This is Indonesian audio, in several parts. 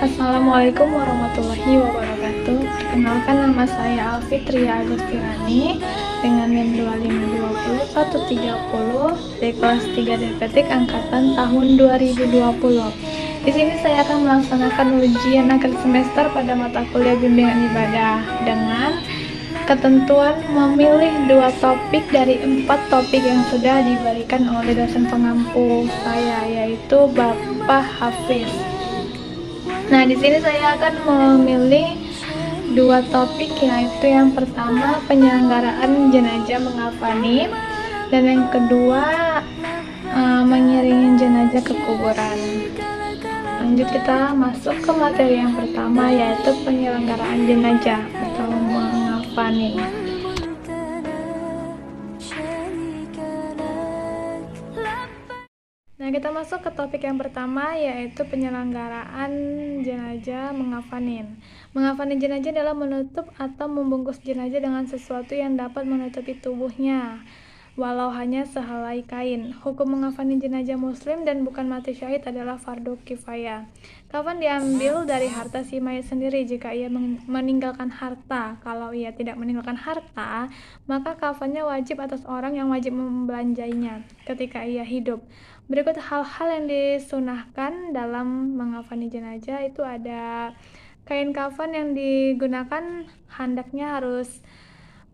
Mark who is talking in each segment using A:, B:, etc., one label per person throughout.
A: Assalamualaikum warahmatullahi wabarakatuh. Perkenalkan, nama saya Alfitria Agustirani dengan NIM 2520130 dari kelas 3 DPTIK angkatan tahun 2020. Di sini saya akan melaksanakan ujian akhir semester pada mata kuliah bimbingan ibadah dengan ketentuan memilih 2 topik dari 4 topik yang sudah diberikan oleh dosen pengampu saya, yaitu Bapak Hafiz. Nah, di sini saya akan memilih 2 topik, yaitu yang pertama penyelenggaraan jenazah mengafani dan yang kedua mengiringi jenazah ke kuburan. Lanjut, kita masuk ke materi yang pertama, yaitu penyelenggaraan jenazah atau mengafani. Nah, kita masuk ke topik yang pertama, yaitu penyelenggaraan jenazah mengafanin. Mengafanin jenazah adalah menutup atau membungkus jenazah dengan sesuatu yang dapat menutupi tubuhnya, walau hanya sehelai kain. Hukum mengafanin jenazah muslim dan bukan mati syahid adalah fardu kifayah. Kafan diambil dari harta si mayat sendiri jika ia meninggalkan harta. Kalau ia tidak meninggalkan harta, maka kafannya wajib atas orang yang wajib membelanjainya ketika ia hidup. Berikut hal-hal yang disunahkan dalam mengafani jenazah, itu ada kain kafan yang digunakan hendaknya harus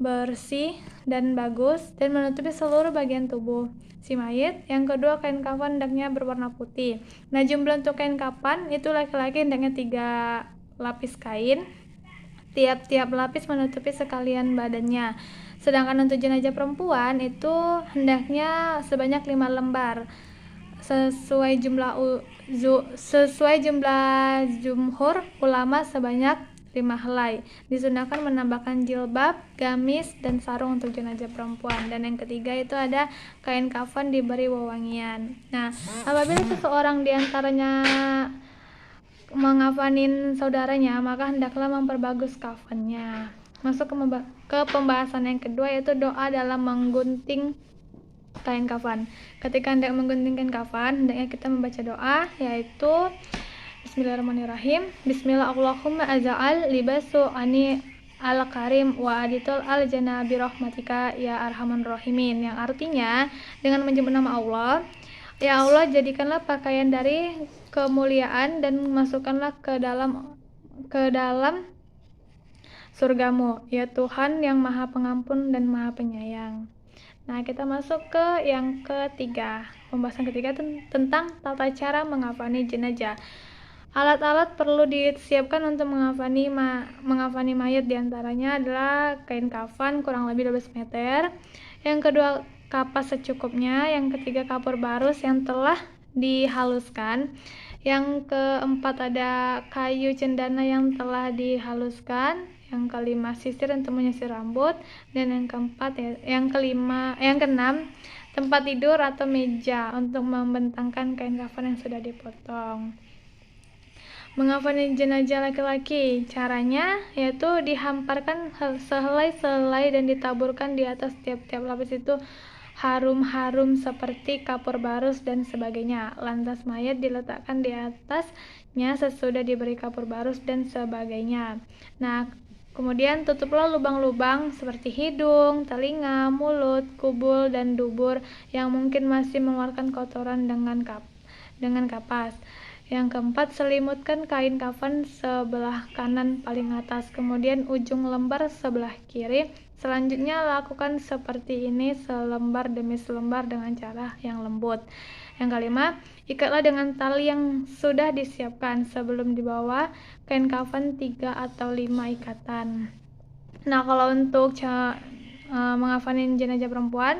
A: bersih dan bagus dan menutupi seluruh bagian tubuh si mayit. Yang kedua, kain kafan hendaknya berwarna putih. Nah, jumlah untuk kain kafan itu laki-laki hendaknya 3 lapis kain. Tiap-tiap lapis menutupi sekalian badannya. Sedangkan untuk jenazah perempuan itu hendaknya sebanyak 5 lembar. Sesuai jumlah jumhur ulama sebanyak 5 helai. Disunahkan menambahkan jilbab, gamis, dan sarung untuk jenazah perempuan. Dan yang ketiga itu ada kain kafan diberi wewangian. Nah, apabila seseorang diantaranya mengafanin saudaranya, maka hendaklah memperbagus kafannya. Masuk ke pembahasan yang kedua, yaitu doa dalam menggunting kain kafan. Ketika hendak menggunting kain kafan, hendaknya kita membaca doa, yaitu Bismillahirrahmanirrahim. Bismillah Allahumma aza'al libasu ani al-karim wa aditul al-jana birahmatika ya arhaman rahimin, yang artinya dengan menyebut nama Allah, ya Allah, jadikanlah pakaian dari kemuliaan dan masukkanlah ke dalam surgamu, ya Tuhan yang maha pengampun dan maha penyayang. Nah, kita masuk ke yang ketiga. Pembahasan ketiga tentang tata cara mengafani jenazah. Alat-alat perlu disiapkan untuk mengafani mayat, diantaranya adalah kain kafan kurang lebih 12 meter. Yang kedua, kapas secukupnya. Yang ketiga, kapur barus yang telah dihaluskan. Yang keempat, ada kayu cendana yang telah dihaluskan. Yang kelima, sisir untuk menyisir rambut. Dan yang keenam, tempat tidur atau meja untuk membentangkan kain kafan yang sudah dipotong. Mengafani jenazah laki-laki, caranya yaitu dihamparkan sehelai-sehelai dan ditaburkan di atas tiap-tiap lapis itu harum-harum seperti kapur barus dan sebagainya. Lantas mayat diletakkan di atasnya sesudah diberi kapur barus dan sebagainya. Nah, kemudian tutuplah lubang-lubang seperti hidung, telinga, mulut, kubul, dan dubur yang mungkin masih mengeluarkan kotoran dengan kapas. Yang keempat, selimutkan kain kafan sebelah kanan paling atas, kemudian ujung lembar sebelah kiri. Selanjutnya lakukan seperti ini selembar demi selembar dengan cara yang lembut. Yang kelima, ikatlah dengan tali yang sudah disiapkan. Sebelum dibawa kain kafan 3 atau 5 ikatan. Nah, kalau untuk mengafanin jenazah perempuan,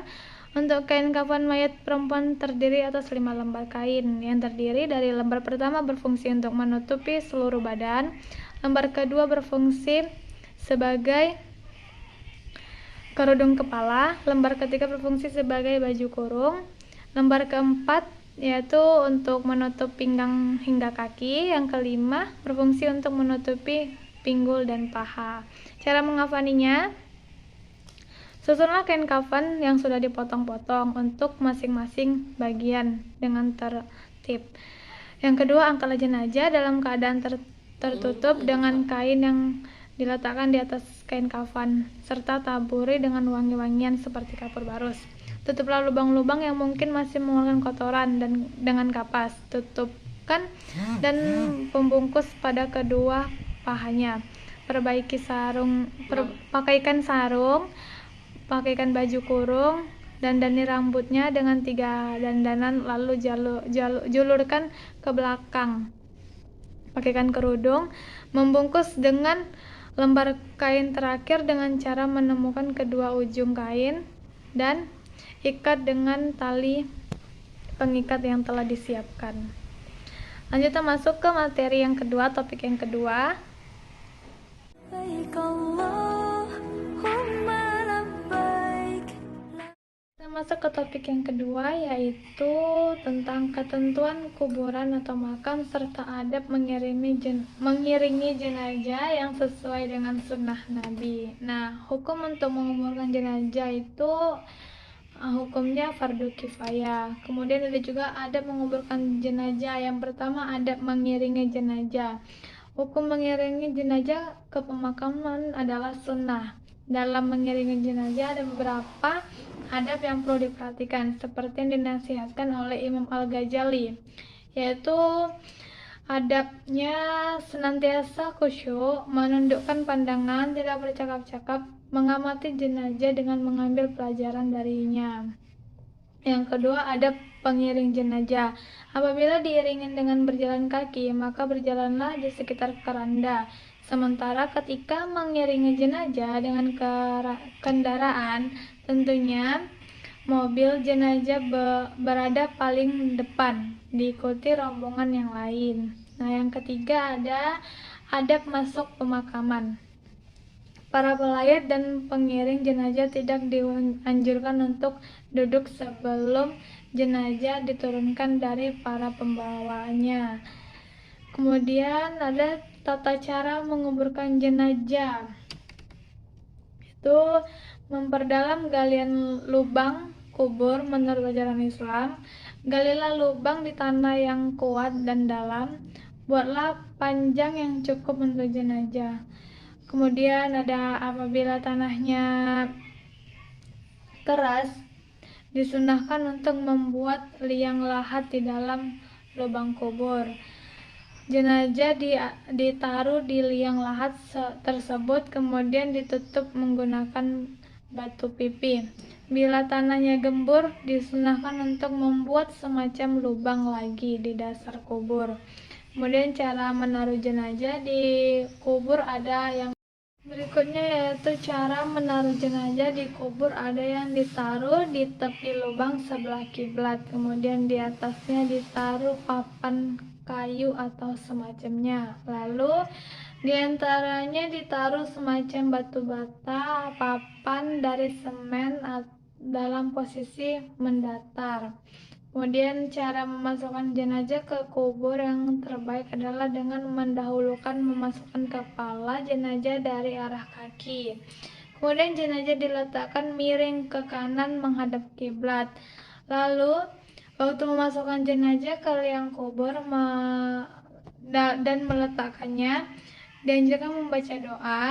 A: untuk kain kafan mayat perempuan terdiri atas 5 lembar kain, yang terdiri dari lembar pertama berfungsi untuk menutupi seluruh badan, lembar kedua berfungsi sebagai kerudung kepala, lembar ketiga berfungsi sebagai baju kurung, lembar keempat yaitu untuk menutup pinggang hingga kaki, yang kelima berfungsi untuk menutupi pinggul dan paha. Cara mengafaninya, susunlah kain kafan yang sudah dipotong-potong untuk masing-masing bagian dengan tertib. Yang kedua, angkatlah jenazah dalam keadaan tertutup dengan kain yang diletakkan di atas kain kafan, serta taburi dengan wangi-wangian seperti kapur barus. Tutuplah lubang-lubang yang mungkin masih mengeluarkan kotoran dan dengan kapas. Tutupkan dan pembungkus pada kedua pahanya. Pakaikan sarung, pakaikan baju kurung, dandani rambutnya dengan 3 dandanan, lalu julurkan ke belakang. Pakaikan kerudung, membungkus dengan lembar kain terakhir dengan cara menemukan kedua ujung kain dan ikat dengan tali pengikat yang telah disiapkan. Lanjut kita masuk ke materi yang kedua, topik yang kedua. Masuk ke topik yang kedua, yaitu tentang ketentuan kuburan atau makam serta adab mengiringi jenazah yang sesuai dengan sunnah Nabi. Nah, hukum untuk menguburkan jenazah itu hukumnya fardu kifayah. Kemudian ada juga adab menguburkan jenazah. Yang pertama, adab mengiringi jenazah. Hukum mengiringi jenazah ke pemakaman adalah sunnah. Dalam mengiringi jenazah ada beberapa adab yang perlu diperhatikan, seperti yang dinasihatkan oleh Imam Al-Ghazali, yaitu adabnya senantiasa khusyuk, menundukkan pandangan, tidak bercakap-cakap, mengamati jenazah dengan mengambil pelajaran darinya. Yang kedua, adab pengiring jenazah. Apabila diiringi dengan berjalan kaki, maka berjalanlah di sekitar keranda. Sementara ketika mengiringi jenazah dengan kendaraan, tentunya mobil jenazah berada paling depan, diikuti rombongan yang lain. Nah, yang ketiga ada adab masuk pemakaman. Para pelayat dan pengiring jenazah tidak dianjurkan untuk duduk sebelum jenazah diturunkan dari para pembawanya. Kemudian ada tata cara menguburkan jenazah. Itu memperdalam galian lubang kubur menurut ajaran Islam. Galilah lubang di tanah yang kuat dan dalam. Buatlah panjang yang cukup untuk jenazah. Kemudian ada apabila tanahnya keras, disunahkan untuk membuat liang lahat di dalam lubang kubur. Jenazah ditaruh di liang lahat tersebut, kemudian ditutup menggunakan batu pipi. Bila tanahnya gembur, disunahkan untuk membuat semacam lubang lagi di dasar kubur. Kemudian cara menaruh jenazah di kubur ada yang berikutnya, yaitu cara menaruh jenazah di kubur. Ada yang ditaruh di tepi lubang sebelah kiblat, kemudian di atasnya ditaruh papan kayu atau semacamnya. Lalu diantaranya ditaruh semacam batu bata, papan dari semen dalam posisi mendatar. Kemudian cara memasukkan jenazah ke kubur yang terbaik adalah dengan mendahulukan memasukkan kepala jenazah dari arah kaki. Kemudian jenazah diletakkan miring ke kanan menghadap kiblat. Lalu waktu memasukkan jenazah ke liang kubur dan meletakkannya, dianjurkan membaca doa,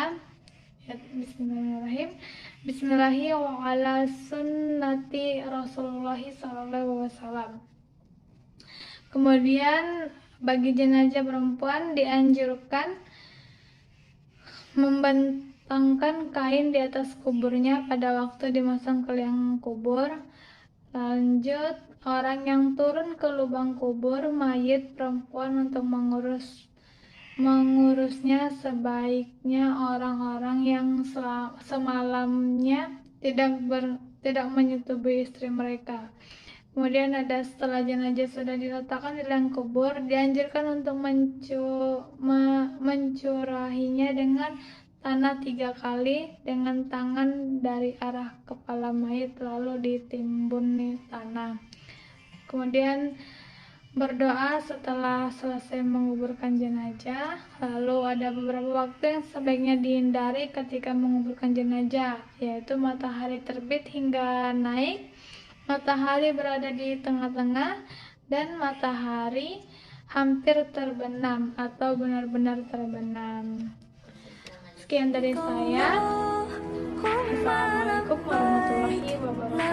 A: Bismillahirrahmanirrahim. Bismillahirrahmanirrahim wa ala sunnati Rasulullah SAW. Kemudian bagi jenazah perempuan dianjurkan membentangkan kain di atas kuburnya pada waktu dimasang ke liang kubur. Lanjut, orang yang turun ke lubang kubur mayit perempuan untuk mengurusnya sebaiknya orang-orang yang semalamnya tidak menyetubuhi istri mereka. Kemudian ada setelah jenazah sudah diletakkan di liang kubur, dianjurkan untuk mencurahinya dengan tanah 3 kali dengan tangan dari arah kepala mayit, lalu ditimbun tanah. Kemudian berdoa setelah selesai menguburkan jenazah. Lalu ada beberapa waktu yang sebaiknya dihindari ketika menguburkan jenazah, yaitu matahari terbit hingga naik, matahari berada di tengah-tengah, dan matahari hampir terbenam atau benar-benar terbenam. Sekian dari saya. Assalamualaikum warahmatullahi wabarakatuh.